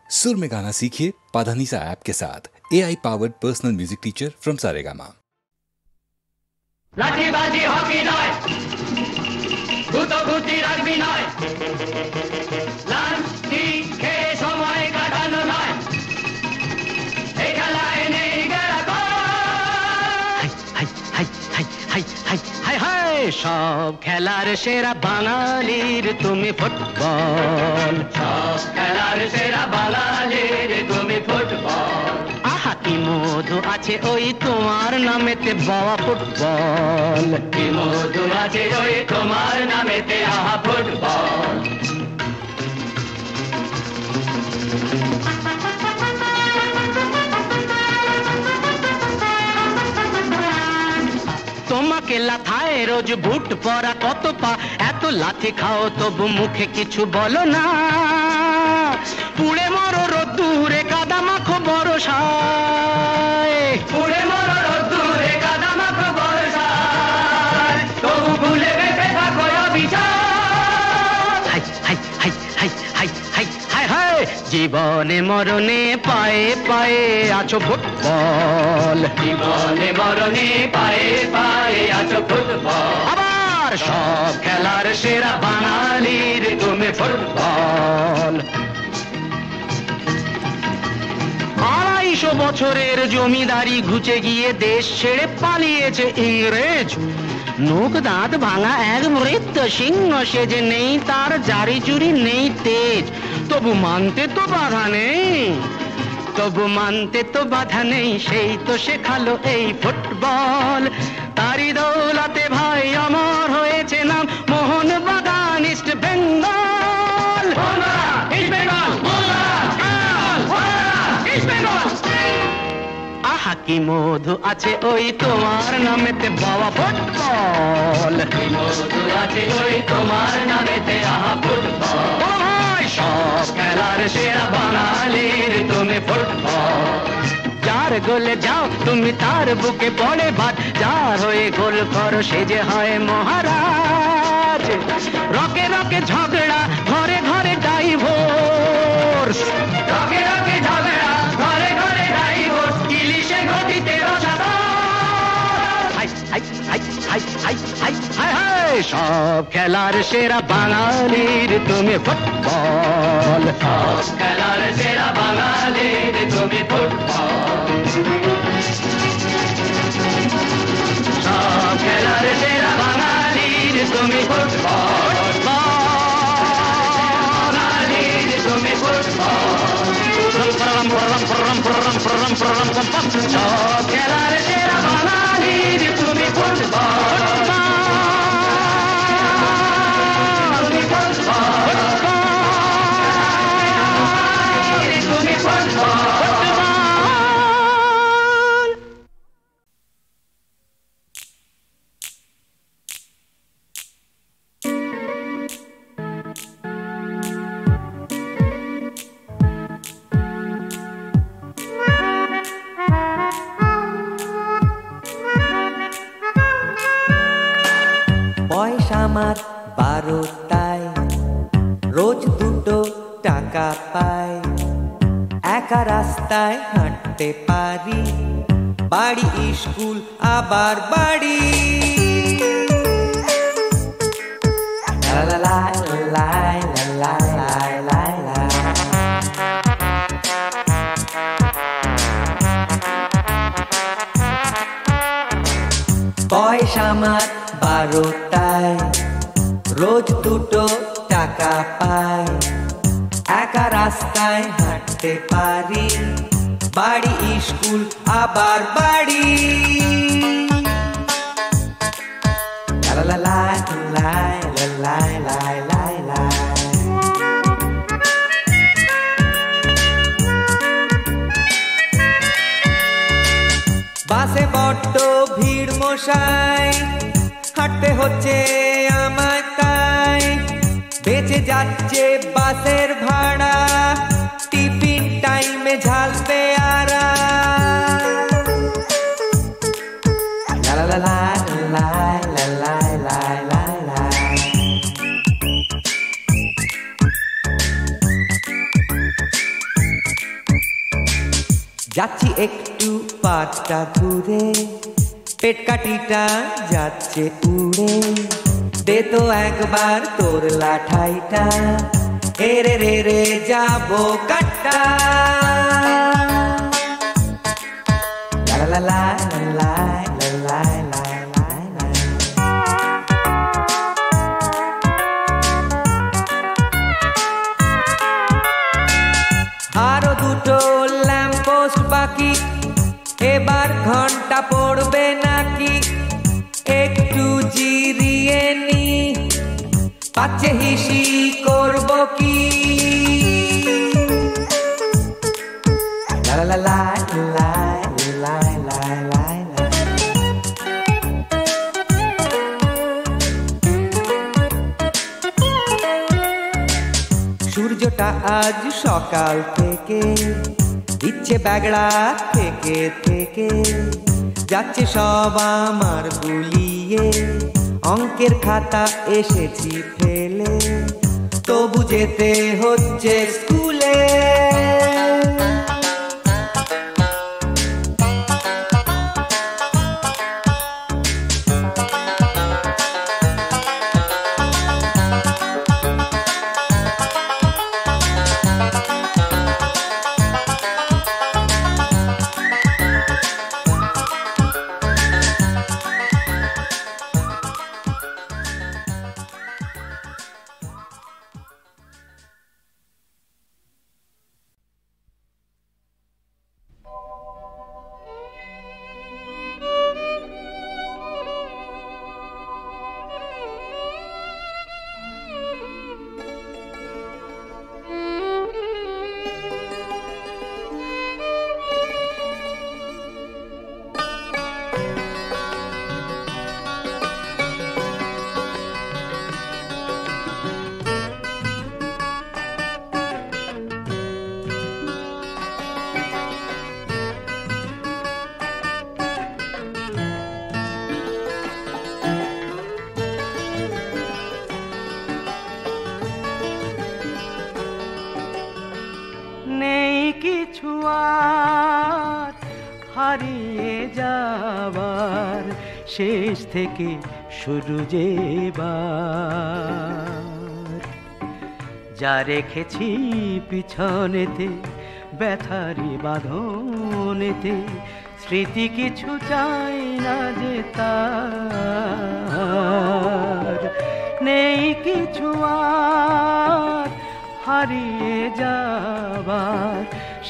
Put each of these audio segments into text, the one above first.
सुर में गाना सीखिए पाधानीसा ऐप के साथ। AI powered personal music teacher from Saregama. লাঠিবাজি হকি নয়, গুতগুতি রাগবি নয়, লাঠি খেয়ে সময় কাটানো নয়, এই খেলায় নেই গেরাকয়। হাই হাই হাই হাই হাই হাই হাই, সব খেলার সেরা বাঙালির তুমি ফুটবল, সব খেলার সেরা বাঙালির তুমি ফুটবল। আহা কি মধু আছে ওই তোমার নামেতে বাবা ফুটবল, কি মধু আছে ওই তোমার নামেতে আহা ফুটবল। তোমাকে লাথায় রোজ বুট পরা কত পা, এত লাথি খাও তবু মুখে কিছু বলো না, পুড়ে মরো রোদ্দুরে কাদা মাখো বরসায়, পুড়ে মরো রোদ্দুরে কাদা মাখো বরসায়, তবু ভুলে বেঁচে থাকো অবিচার। হাই হাই হাই হাই হাই হাই হাই হাই, জীবনে মরণে পায়ে পায়ে আছো ফুটবল, জীবনে মরণে পায়ে পায়ে আছো ফুটবল। আবার সব খেলার সেরা বাঙালির তুমি ফুটবল। 250 বছরের জমিদারি ঘুচে গিয়ে দেশ ছেড়ে পালিয়েছে ইংরেজ, নোক দাঁত ভাঙা এক মৃত সিংহ সেজে, নেই তার জারি জুরি নেই তেজ, তবু মানতে তো বাধা নেই, তবু মানতে তো বাধা নেই, সেই তো শেখালো এই ফুটবল। তারি দৌলতে ভাই অমর হয়েছে নাম Mohun Bagan east Bengal, east Bengal, east Bengal. আহা কি মধু আছে ওই তোমার নামেতে বাবা ফুটবল, কি মধু আছে ওই তোমার নামেতে আহা ফুটবল। সব খেলার সেরা বাঙালির তুমি ফুটবল। যার গোলে যাও তুমি তার বুকে পড়ে ভাত, যার হয়ে গোল করো সে যে হয় মহারাজ। রকে রকে ঝগড়া ঘরে ঘরে ডাইভোর্স, রকে রকে ঝগড়া ঘরে ঘরে ডাইভোর্স, ইলিশে গতিতে রসাতল। হাই হাই হাই হাই হাই হাই হাই হাই, সব খেলার সেরা বাঙালির তুমি ফুটবল, সব খেলার সেরা বাঙালির তুমি ফুটবল, সব খেলার সেরা বাঙালির তুমি ফুটবল, বাঙালির তুমি ফুটবল। সব খেলার সেরা বাঙালির তুমি ফুটবল। বয়স আমার 12টায়, রোজ 2 টাকা পাই, একা রাস্তায় হাঁটতে পারি, বাড়ি স্কুল আবার বাড়ি। লা লা লা লা লা লা লা লা। বয়স আমার 12টায়, রোজ 2 টাকা পাই, একা রাস্তায় হাঁটতে পারি, বাড়ি স্কুল আবার বাড়ি। লা লা লা লা লা লা লা লা। বাসে বড্ড ভিড় মশাই, হাঁটতে হচ্ছে আমায় তাই, বেঁচে যাচ্ছে বাসের ভাড়া, টিফিন টাইমে ঝাল পেয়ারা। লা লা লা লা লা লা লা লা লা। যাচ্ছি একটু পাঁচটা দূরে, পেট কাটিটা যাচ্ছে উড়ে, দে তো একবার তোর লাঠাইটা, এরে রে রে যাবো কাটা। লা লা লা লা লা লা লা লা লা। আরো দুটো ল্যাম্পপোস্ট বাকি, এবার ঘন্টা পড়বে নাকি, একটু জিরিয়ে নি, পাচ্ছে হিসি করব কি। লা লা লা লা লা লা লা লা। সূর্যটা আজ সকাল থেকে দিচ্ছে ব্যাগড়া থেকে থেকে, যাচ্ছে সব আমার গুলিয়ে, অঙ্কের খাতা এসেছি ফেলে, তবু যেতে হচ্ছে স্কুলে। কিছু আর হারিয়ে যাবার, শেষ থেকে শুরু যেবার, যা রেখেছি পিছনেতে ব্যথারি বাঁধনেতে, স্মৃতি কিছু চাই না যে তার, নেই কিছু আর হারিয়ে যাবার,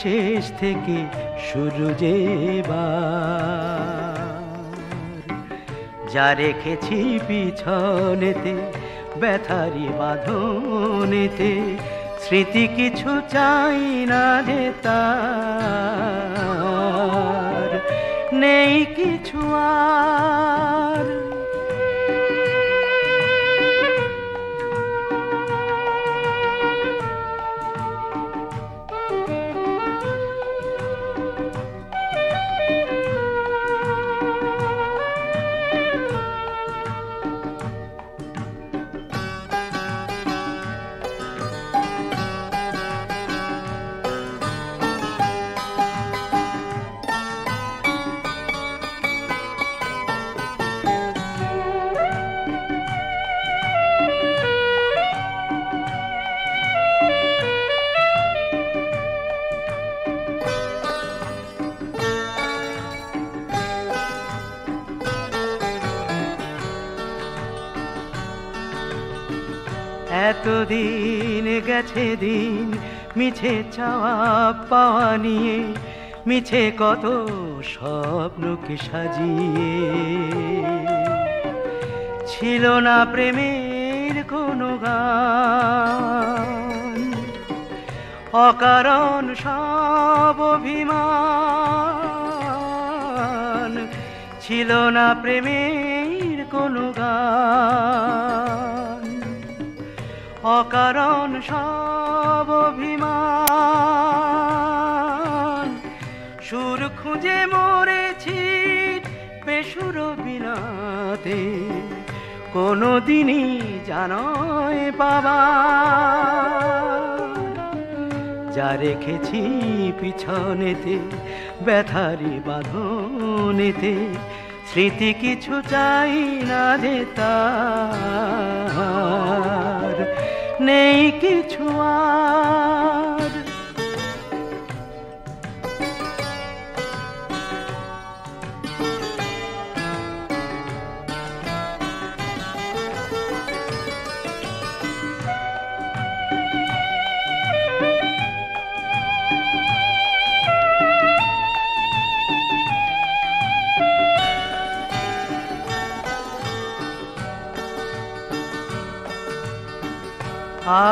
শেষ থেকে শুরু যেবার, যা রেখেছি পিছনেতে ব্যথারি বাঁধনেতে, স্মৃতি কিছু চাই না যে তার, নেই কিছু আর। এতদিন গেছে দিন মিছে চাওয়া পাওয়া নিয়ে, মিছে কত স্বপ্নকে সাজিয়ে, ছিল না প্রেমের কোনো গান, অকারণ সব অভিমান, ছিল না প্রেমের কোনো গান, অকারণ সব অভিমান, সুর খুঁজে মরেছি বেসুর বিনাতে, কোনো দিনই জানয় বাবা, যা রেখেছি পিছনেতে ব্যথারি বাঁধনেতে, স্মৃতি কিছু চাই না যে তার নেই কিছু আর।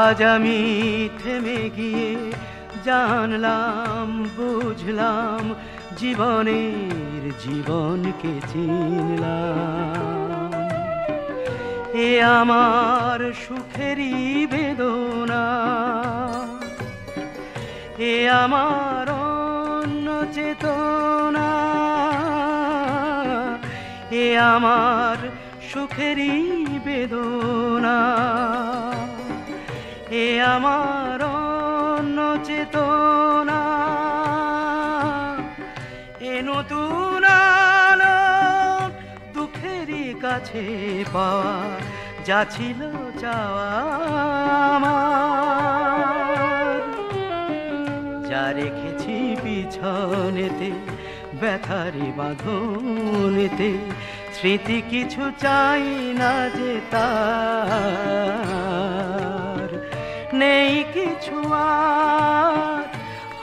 আজ আমি থেমে গিয়ে জানলাম বুঝলাম, জীবনকে চিনলাম। এ আমার সুখেরই বেদনা, এ আমার অন্য চেতনা, এ আমার সুখেরই বেদনা, এ আমার অন্য চেতনা। এ নতুন আলো দুঃখেরই কাছে পাওয়া, যা ছিল চাওয়া আমার। যা রেখেছি পিছনেতে ব্যথারি বাঁধনেতে, স্মৃতি কিছু চাই না যে তার নেই কিছু আর।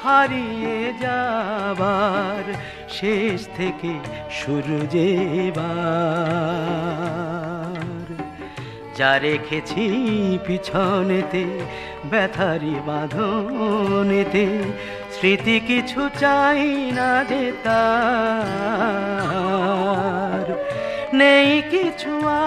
হারিয়ে যাবার শেষ থেকে শুরু যেবার, যা রেখেছি পিছনেতে ব্যথারি বাঁধনেতে, স্মৃতি কিছু চাই না যে তার নেই কিছু আর।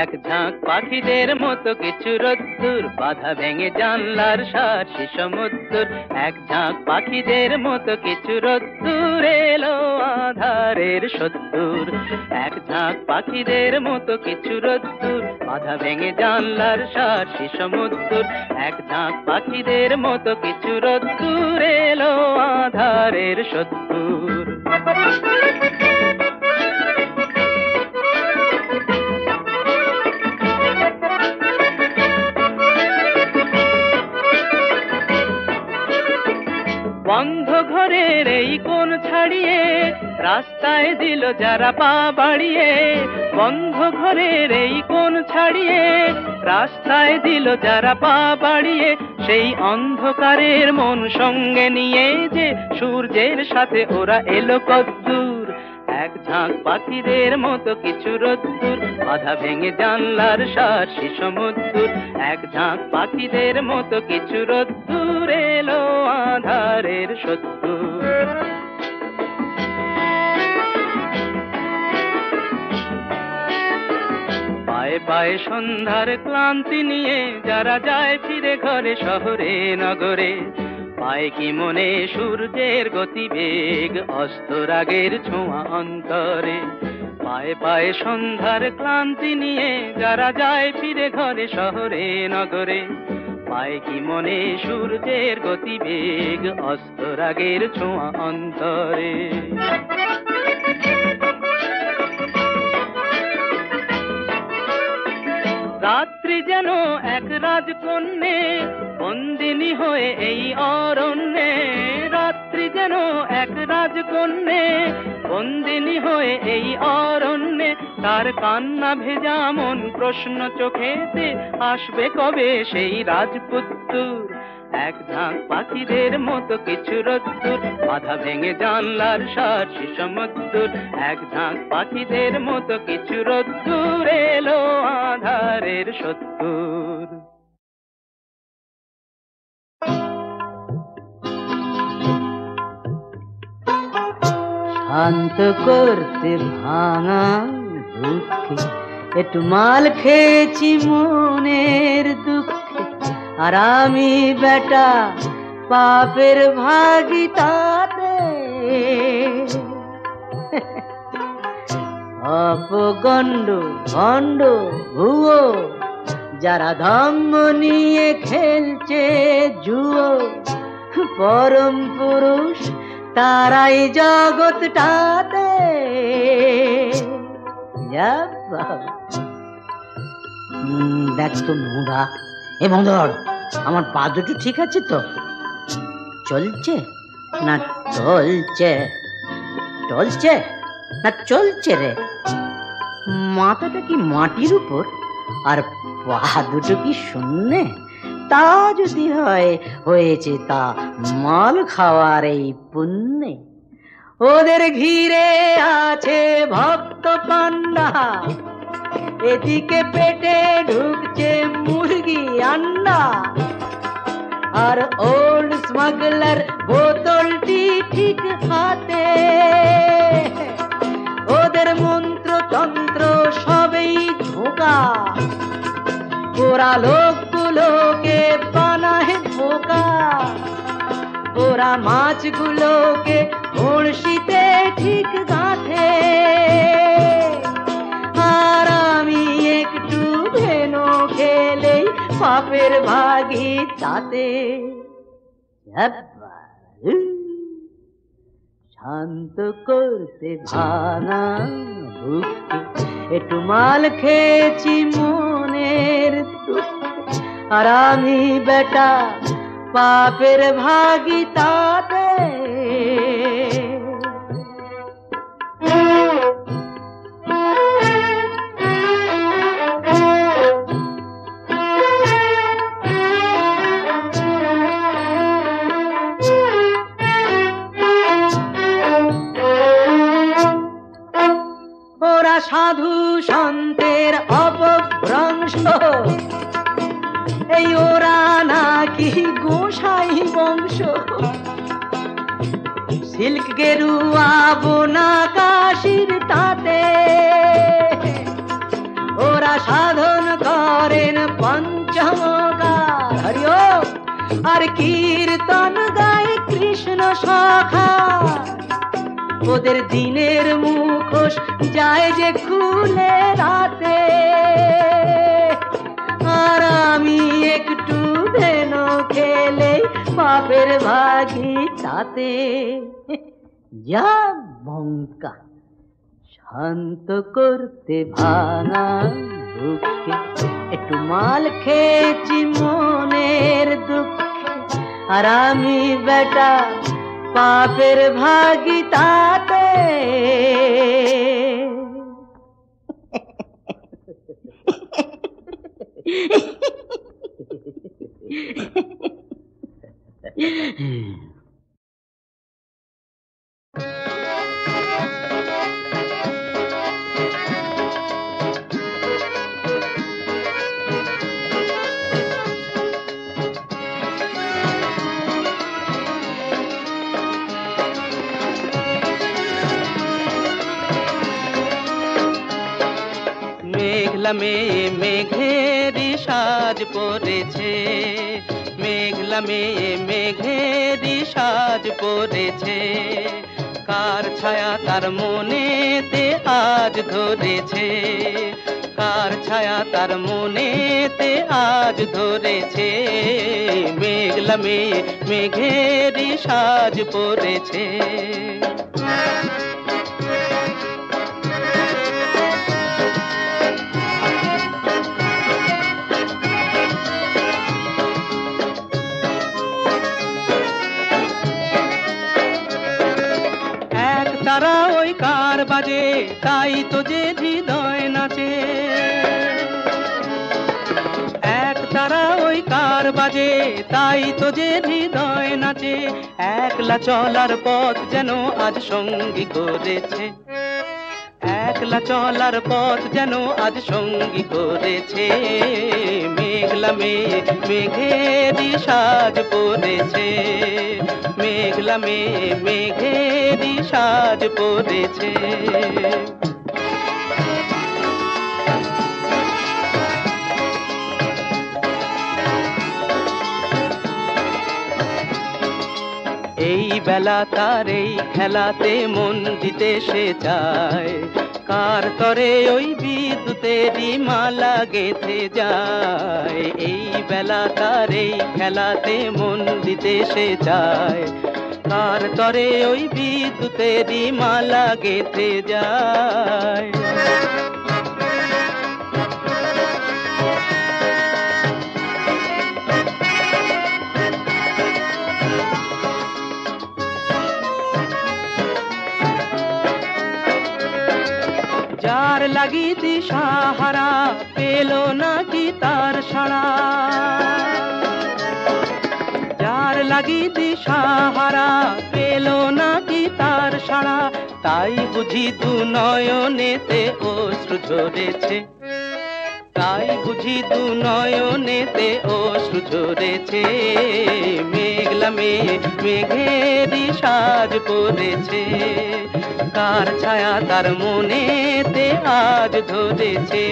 এক ঝাঁক পাখিদের মতো কিছু রোদ্দুর, বাধা ভেঙে জানলার সার্সি সমুদ্র। এক ঝাঁক পাখিদের মতো কিছু রোদ্দুর এলো আধারের সত্তর। এক ঝাঁক পাখিদের মতো কিছু রোদ্দুর, বাধা ভেঙে জানলার সার্সি সমুদ্র। এক ঝাঁক পাখিদের মতো কিছু রোদ্দুর এলো আধারের সত্তর। বন্ধ ঘরের এই কোণ ছাড়িয়ে রাস্তায় দিল যারা পা বাড়িয়ে। বন্ধ ঘরের এই কোণ ছাড়িয়ে রাস্তায় দিল যারা পা বাড়িয়ে। সেই অন্ধকারের মন সঙ্গে নিয়ে যে সূর্যের সাথে ওরা এলো কদ্দূর। এক ঝাঁক পাখিদের মতো কিছু রোদ্দুর, বাধা ভেঙে জানলার সার্সি সমুদ্র। এক ঝাঁক পাখিদের মতো কিছু রোদ্দুর এলো আধারের সত্তর। পায়ে পায়ে সন্ধ্যার ক্লান্তি নিয়ে যারা যায় ফিরে ঘরে শহরে নগরে। পায় কি মনে সূর্যের গতিবেগ, অস্ত রাগের ছোঁয়া অন্তরে। পায়ে পায়ে সন্ধ্যার ক্লান্তি নিয়ে যারা যায় ফিরে ঘরে শহরে নগরে। পায় কি মনে সূর্যের গতিবেগ, অস্ত রাগের ছোঁয়া অন্তরে। রাত্রি যেন এক রাজকন্যে বন্দিনী হয়ে এই অরণ্যে। রাত্রি যেন এক রাজকন্যে বন্দিনী হয়ে এই অরণ্যে। তার কান্না ভেজা মন প্রশ্ন চোখেতে, আসবে কবে সেই রাজপুত্র। এক ঝাঁক পাখিদের মতো কিছু রোদ্দুর, বাধা ভেঙে জানলার সার্সি সমুদ্র। এক ঝাঁক পাখিদের মতো কিছু রোদ্দুর, এলো আধারের সত্তর। শান্ত করতে ভাঙা দুঃখে একটু মাল খেয়েছি মনের দুঃখে, আর আমি বেটা পাপের ভাগী তাতে। অপগণ্ড ভণ্ড ভুয়ো যারা ধম্ম নিয়ে খেলছে জুয়ো, পরম পুরুষ তারাই জগৎটাতে। দেখ তো নোংরা। এ বন্ধর, আমার পা দুটো ঠিক আছে তো? চলছে না টলছে? টলছে না চলছে রে? মাথাটা কি মাটির উপর আর পা দুটো কি শূন্যে? তা যদি হয় হয়েছে তা মাল খাওয়ার এই পুণ্যে। ওদের ঘিরে আছে ভক্ত পান্ডা, এদিকে পেটে ঢুকছে মুরগি আন্ডা, আর ওল্ড স্মাগলার বোতলটি ঠিক হাতে। ওদের মন্ত্র তন্ত্র সবই ধোঁকা, ওরা লোকগুলোকে বানায় বোকা। ওরা মাছগুলোকে বড়শিতে ঠিক গাঁথে, আর আমি একটু ভেনো খেলেই পাপের ভাগী তাতে। শান্ত করতে ভাঙা বুকে একটু মাল খেয়েছি মনের দুঃখে, আর আমি বেটা পাপের ভাগী তাতে। ওরা সাধু সন্তের অপভ্রংশ, এই ওরা নাকি গোসাই বংশ। সিল্ক গেরুয়া বোনা কাশির তাতে, ওরা সাধন করেন পঞ্চমকার হরিও, আর কীর্তন গায় কৃষ্ণ সখা। ওদের দিনের মুখোশ যায় যে খুলে রাতে, আর আমি একটু ভেনো খেলে পাপের ভাগী তাতে। যা বঙ্কা। শান্ত করতে ভাঙা বুকে একটু মাল খেয়েছি মনের দুঃখে, আর আমি বেটা পাপের ভাগী তাতে। মেঘলা মেয়ে মেঘেরি সাজ পড়েছে, মেঘলা মেয়ে মেঘেরি সাজ পড়েছে। কার ছায়া তার মনেতে আজ ধরেছে, কার ছায়া তার মনেতে আজ ধরেছে। মেঘলা মেয়ে মেঘেরি সাজ পড়েছে। তারা ওই কার বাজে, তাই তো যে হৃদয় নাচে। এক তারা ওই কার গিটার বাজে তাই তো যে হৃদয় নাচে, একলা চলার পথ যেন আজ সঙ্গী করেছে, একলা চলার পথ যেন আজ সঙ্গী করেছে। মেঘলা মেঘ মেঘেরই সাজ পড়েছে, মেঘলা মেঘ মেঘেরই সাজ পড়েছে। এই বেলা তার এই খেলাতে মন দিতে সে চায়, কার তরে ওই বিদ্যুতেরই মালা গেঁথে যায়। এই বেলা তার এই খেলাতে মন দিতে সে চায়, কার তরে ওই বিদ্যুতেরই মালা গেঁথে যায়। যার লাগি দিশাহারা পেল নাকি তার সাড়া, যার লাগি দিশাহারা পেল নাকি তার সাড়া, তাই বুঝি দু নয়নেতে অশ্রু ঝরেছে, তাই বুঝি দু নয়নেতে অশ্রু ঝরেছে। মেঘলা মেঘ মেঘেরই সাজ পড়েছে, কার ছায়া তার মনেতে আজ ধরেছে।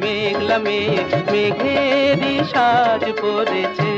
মেঘলা মেঘ মেঘেরই সাজ পড়েছে।